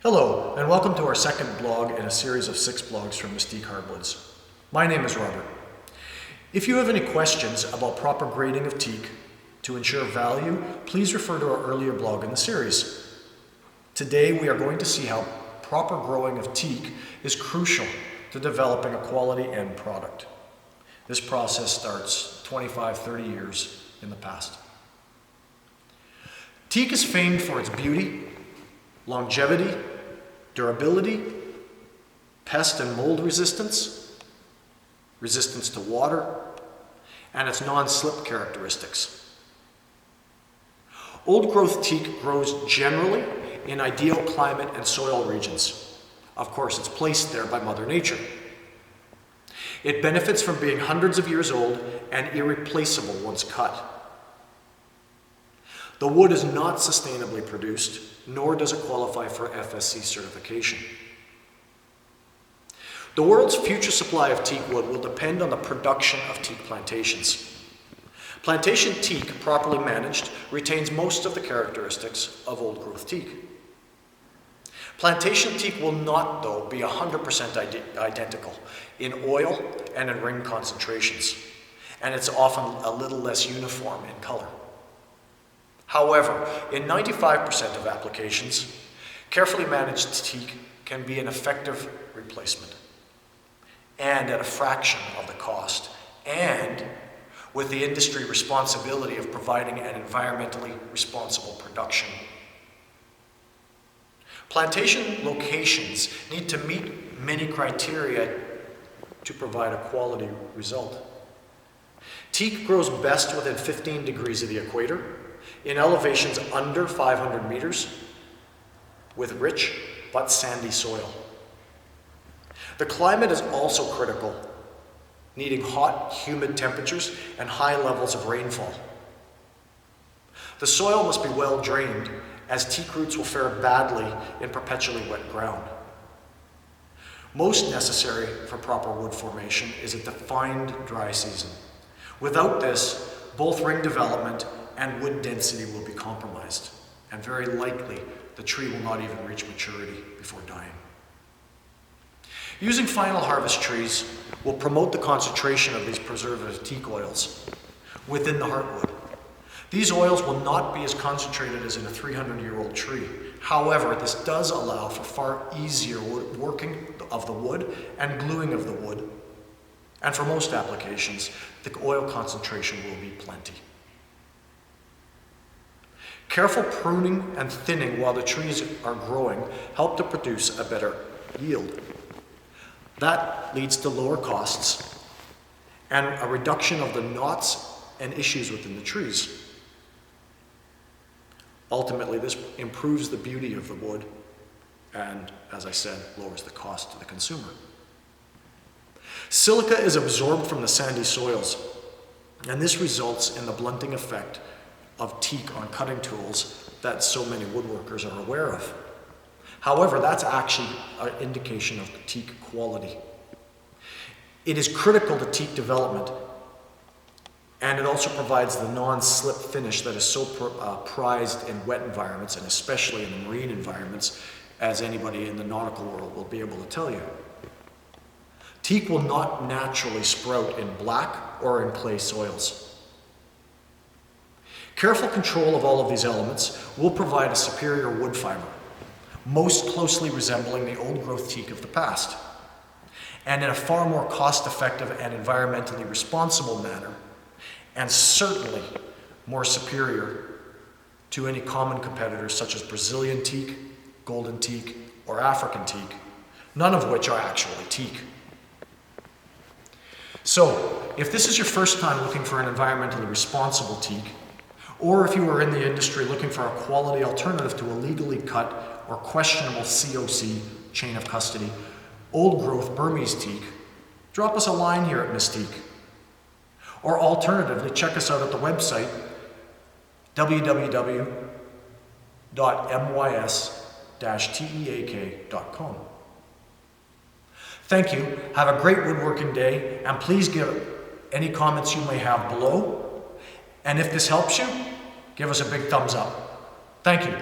Hello, and welcome to our second blog in a series of 6 blogs from Mys-Teak Hardwoods. My name is Robert. If you have any questions about proper grading of teak to ensure value, please refer to our earlier blog in the series. Today we are going to see how proper growing of teak is crucial to developing a quality end product. This process starts 25-30 years in the past. Teak is famed for its beauty, longevity, durability, pest and mold resistance, resistance to water, and its non-slip characteristics. Old-growth teak grows generally in ideal climate and soil regions. Of course, it's placed there by Mother Nature. It benefits from being hundreds of years old and irreplaceable once cut. The wood is not sustainably produced, nor does it qualify for FSC certification. The world's future supply of teak wood will depend on the production of teak plantations. Plantation teak, properly managed, retains most of the characteristics of old-growth teak. Plantation teak will not, though, be 100% identical in oil and in ring concentrations, and it's often a little less uniform in color. However, in 95% of applications, carefully managed teak can be an effective replacement, and at a fraction of the cost, and with the industry responsibility of providing an environmentally responsible production. Plantation locations need to meet many criteria to provide a quality result. Teak grows best within 15 degrees of the equator, in elevations under 500 meters, with rich but sandy soil. The climate is also critical, needing hot, humid temperatures and high levels of rainfall. The soil must be well drained, as teak roots will fare badly in perpetually wet ground. Most necessary for proper wood formation is a defined dry season. Without this, both ring development and wood density will be compromised, and very likely the tree will not even reach maturity before dying. Using final harvest trees will promote the concentration of these preservative teak oils within the heartwood. These oils will not be as concentrated as in a 300-year-old tree. However, this does allow for far easier working of the wood and gluing of the wood, and for most applications, the oil concentration will be plenty. Careful pruning and thinning while the trees are growing help to produce a better yield. That leads to lower costs and a reduction of the knots and issues within the trees. Ultimately, this improves the beauty of the wood and, as I said, lowers the cost to the consumer. Silica is absorbed from the sandy soils, and this results in the blunting effect of teak on cutting tools that so many woodworkers are aware of. However, that's actually an indication of teak quality. It is critical to teak development, and it also provides the non-slip finish that is so prized in wet environments, and especially in the marine environments, as anybody in the nautical world will be able to tell you. Teak will not naturally sprout in black or in clay soils. Careful control of all of these elements will provide a superior wood fiber, most closely resembling the old-growth teak of the past, and in a far more cost-effective and environmentally responsible manner, and certainly more superior to any common competitors such as Brazilian teak, golden teak, or African teak, none of which are actually teak. So, if this is your first time looking for an environmentally responsible teak, or if you are in the industry looking for a quality alternative to a legally cut or questionable COC, chain of custody, old-growth Burmese teak, drop us a line here at Mys-Teak. Or alternatively, check us out at the website www.mys-teak.com. Thank you, have a great woodworking day, and please give any comments you may have below. And if this helps you, give us a big thumbs up. Thank you.